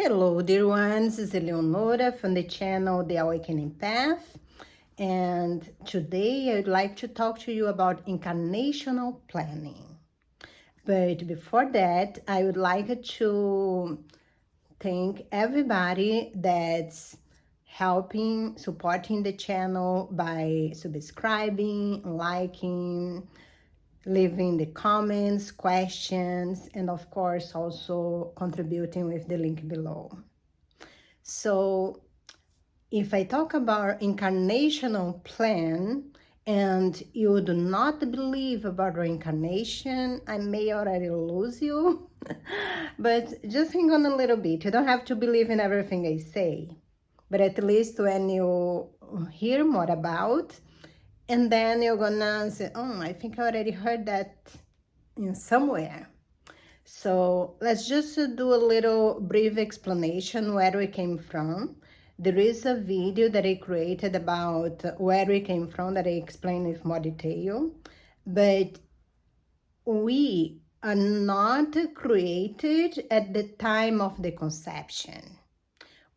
Hello, dear ones. This is Eleonora from the channel The Awakening Path. And today I would like to talk to you about incarnational planning. But before that, I would like to thank everybody that's helping, supporting the channel by subscribing, liking, leaving the comments, questions, and of course also contributing with the link below. So if I talk about incarnational plan and you do not believe about reincarnation, I may already lose you. But just hang on a little bit. You don't have to believe in everything I say. But at least when you hear more about, and then you're gonna say, oh, I think I already heard that in somewhere. So let's just do a little brief explanation where we came from. There is a video that I created about where we came from that I explain with more detail. But we are not created at the time of the conception.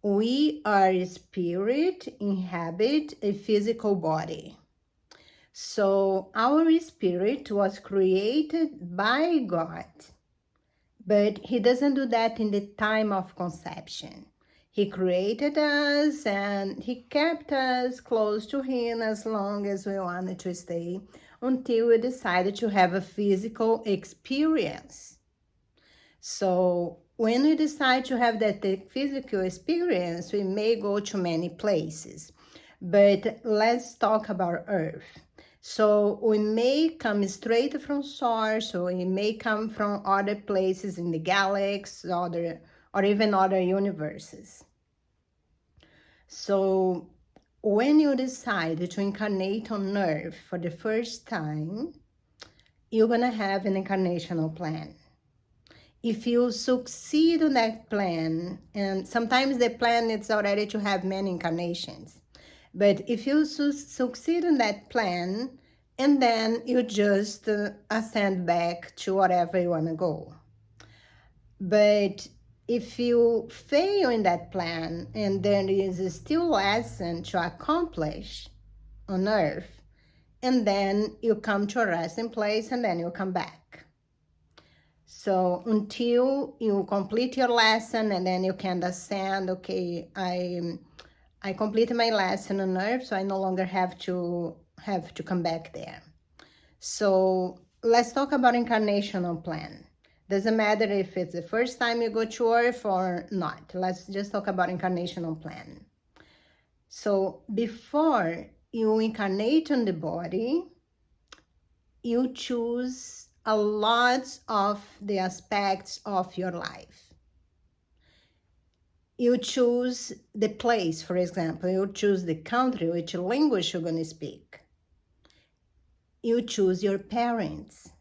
We are a spirit, inhabit a physical body. So our spirit was created by God. But he doesn't do that in the time of conception. He created us and he kept us close to him as long as we wanted to stay until we decided to have a physical experience. So when we decide to have that physical experience, we may go to many places. But let's talk about Earth. So we may come straight from source, or we may come from other places in the galaxy, or even other universes. So when you decide to incarnate on Earth for the first time, you're gonna have an incarnational plan. If you succeed on that plan, and sometimes the plan is already to have many incarnations, but if you succeed in that plan, and then you just ascend back to wherever you want to go. But if you fail in that plan, and there is still a lesson to accomplish on Earth, and then you come to a resting place, and then you come back. So until you complete your lesson, and then you can ascend, okay, I completed my lesson on Earth, so I no longer have to come back there. So let's talk about incarnational plan. Doesn't matter if it's the first time you go to Earth or not. Let's just talk about incarnational plan. So before you incarnate on the body, you choose a lot of the aspects of your life. You choose the place, for example. You choose the country, which language you're going to speak. You choose your parents.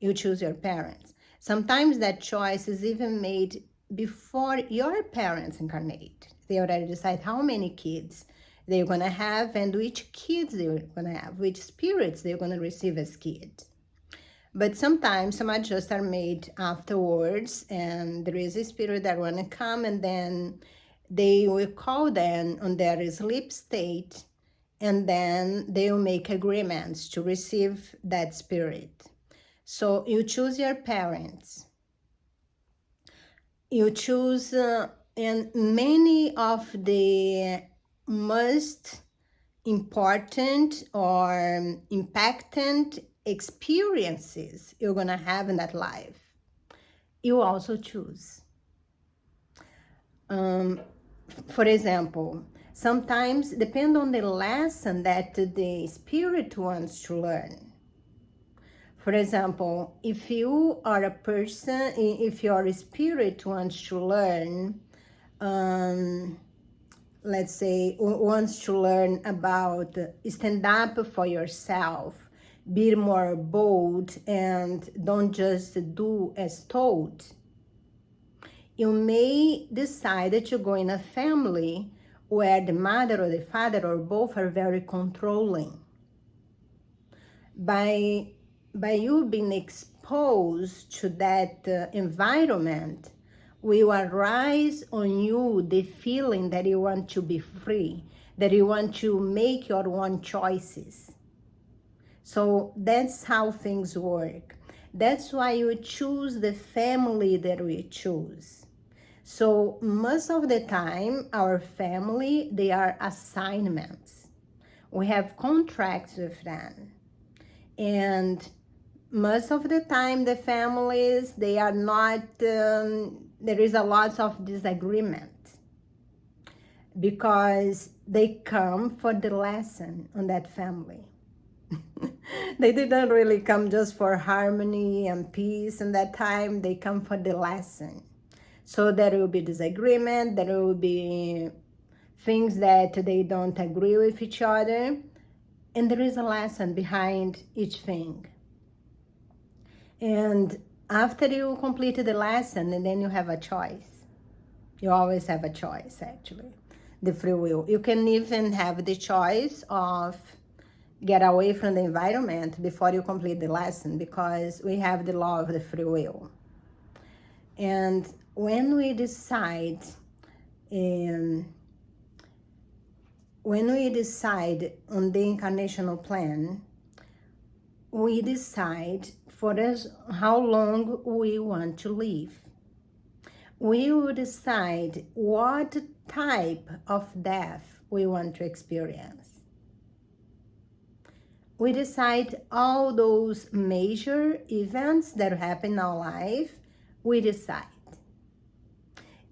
You choose your parents. Sometimes that choice is even made before your parents incarnate. They already decide how many kids they're going to have and which kids they're going to have, which spirits they're going to receive as kids. But sometimes some adjustments are made afterwards, and there is a spirit that want to come, and then they will call them on their sleep state, and then they will make agreements to receive that spirit. So you choose your parents. You choose, and many of the most important or impactant experiences you're going to have in that life, you also choose. For example, sometimes depend on the lesson that the spirit wants to learn. For example, if you are a person, if your spirit wants to learn, let's say, wants to learn about stand up for yourself, be more bold, and don't just do as told, you may decide to go in a family where the mother or the father or both are very controlling. By you being exposed to that environment, will arise on you the feeling that you want to be free, that you want to make your own choices. So that's how things work. That's why you choose the family that we choose. So most of the time, our family, they are assignments. We have contracts with them. And most of the time, the families, they are not, there is a lot of disagreement because they come for the lesson on that family. They didn't really come just for harmony and peace in that time. They come for the lesson. So there will be disagreement, there will be things that they don't agree with each other, and there is a lesson behind each thing. And after you complete the lesson, and then you have a choice. You always have a choice, actually, the free will. You can even have the choice of get away from the environment before you complete the lesson, because we have the law of the free will. And when we decide on the incarnational plan, we decide for us how long we want to live. We will decide what type of death we want to experience. We decide all those major events that happen in our life, we decide.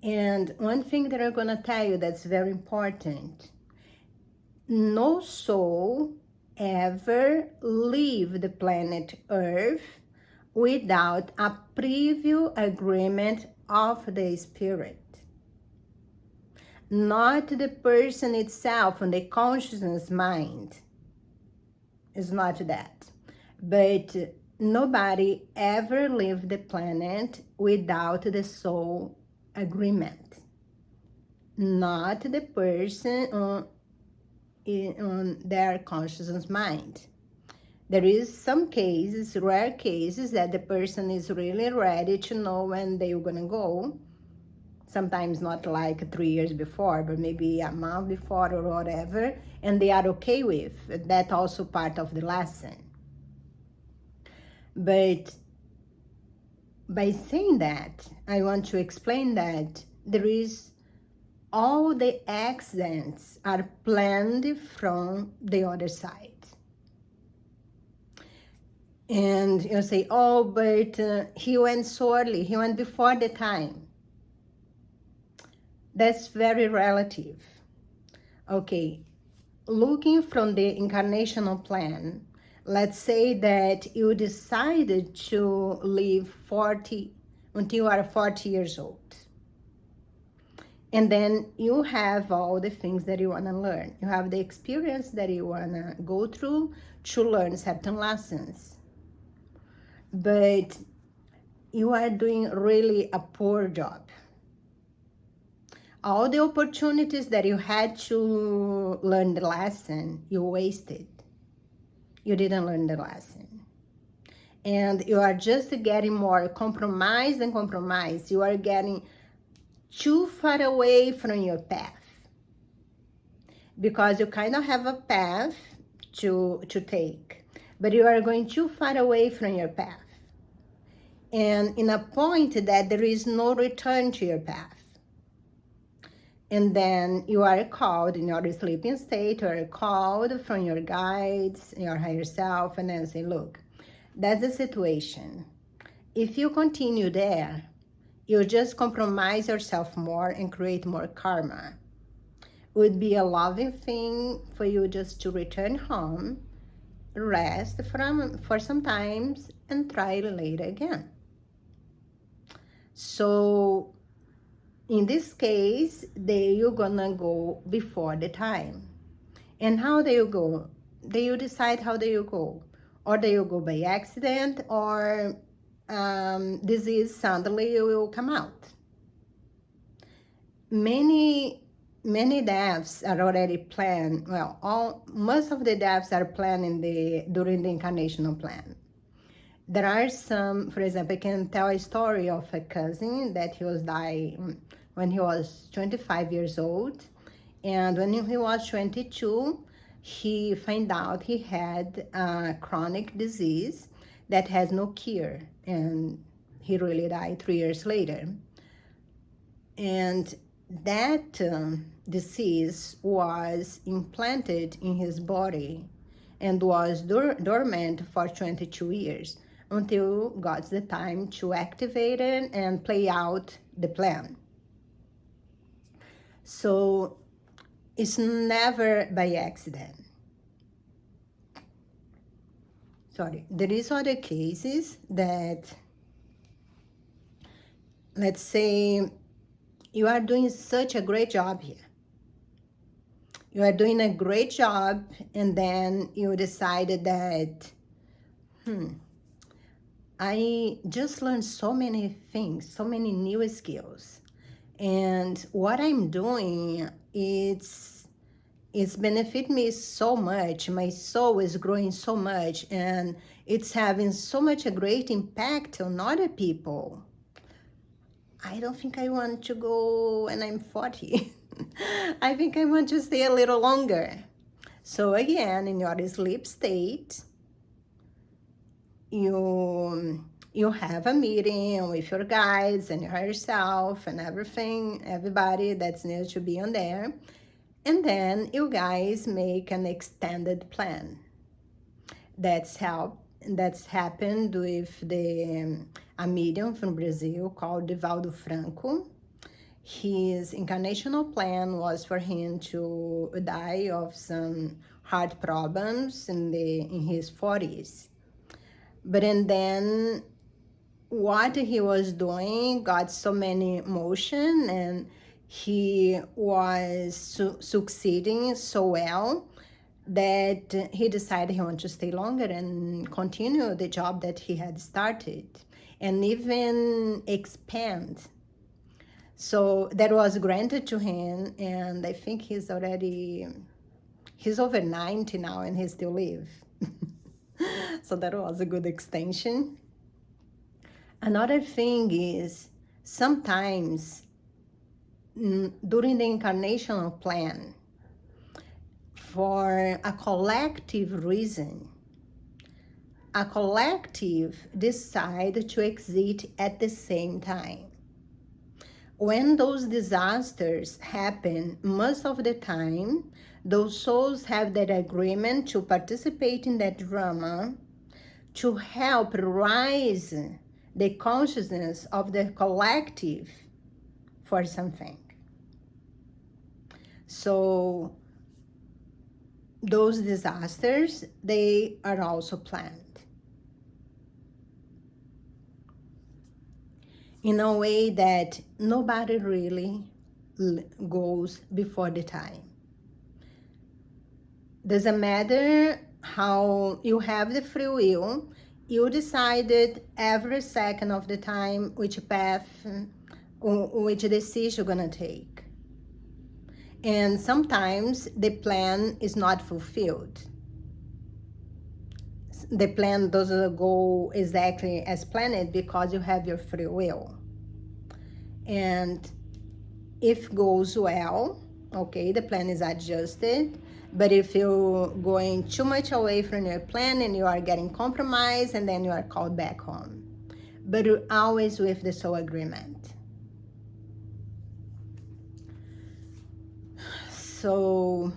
And one thing that I'm going to tell you that's very important, no soul ever leave the planet Earth without a preview agreement of the spirit. Not the person itself and the consciousness mind. It's not that. But nobody ever leave the planet without the soul agreement. Not the person on their consciousness mind. There is some cases, rare cases, that the person is really ready to know when they're gonna go. Sometimes not like 3 years before, but maybe a month before or whatever, and they are okay with. That's also part of the lesson. But by saying that, I want to explain that there is all the accidents are planned from the other side. And you say, oh, but he went so early, he went before the time. That's very relative. Okay, looking from the incarnational plan, let's say that you decided to live 40 until you are 40 years old. And then you have all the things that you want to learn. You have the experience that you want to go through to learn certain lessons. But you are doing really a poor job. All the opportunities that you had to learn the lesson, you wasted. You didn't learn the lesson. And you are just getting more compromised and compromised. You are getting too far away from your path. Because you kind of have a path to take, but you are going too far away from your path. And in a point that there is no return to your path. And then you are called in your sleeping state, you are called from your guides, your higher self, and then say, look, that's the situation. If you continue there, you just compromise yourself more and create more karma. It would be a loving thing for you just to return home, rest for some times, and try later again. So in this case, you're gonna go before the time. And how do you go? Do you decide how do you go? Or do you go by accident, or disease suddenly will come out? Many deaths are already planned. Well, most of the deaths are planned during the incarnational plan. There are some, for example, I can tell a story of a cousin that he was dying when he was 25 years old. And when he was 22, he found out he had a chronic disease that has no cure. And he really died 3 years later. And that disease was implanted in his body and was dormant for 22 years until God's the time to activate it and play out the plan. So it's never by accident. Sorry, there is other cases that, let's say, you are doing such a great job here. You are doing a great job, and then you decided that, I just learned so many things, so many new skills. And what I'm doing, it's benefit me so much. My soul is growing so much, and it's having so much a great impact on other people. I don't think I want to go when I'm 40. I think I want to stay a little longer. So again, in your sleep state, you have a meeting with your guides and yourself and everybody that's needs to be on there. And then you guys make an extended plan. That's happened with a medium from Brazil called Divaldo Franco. His incarnational plan was for him to die of some heart problems in his 40s. But and then what he was doing got so many motion, and he was succeeding so well that he decided he wanted to stay longer and continue the job that he had started and even expand. So that was granted to him, and I think he's over 90 now and he still lives. So that was a good extension. Another thing is, sometimes during the incarnational plan, for a collective reason, a collective decide to exit at the same time. When those disasters happen, most of the time, those souls have that agreement to participate in that drama to help raise the consciousness of the collective for something. So those disasters, they are also planned in a way that nobody really goes before the time. Doesn't matter how you have the free will, you decided every second of the time which path, which decision you're gonna take. And sometimes the plan is not fulfilled. The plan doesn't go exactly as planned because you have your free will. And if goes well, okay, the plan is adjusted. But if you're going too much away from your plan and you are getting compromised, and then you are called back home. But you're always with the soul agreement. So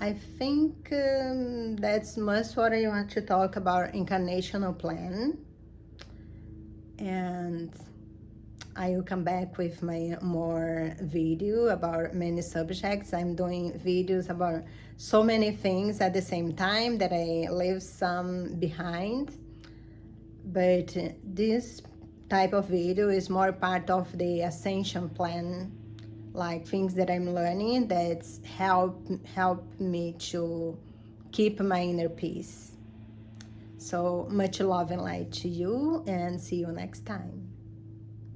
I think that's much what I want to talk about incarnational plan. And I will come back with my more video about many subjects. I'm doing videos about so many things at the same time that I leave some behind. But this type of video is more part of the ascension plan, like things that I'm learning that's help me to keep my inner peace. So much love and light to you, and see you next time.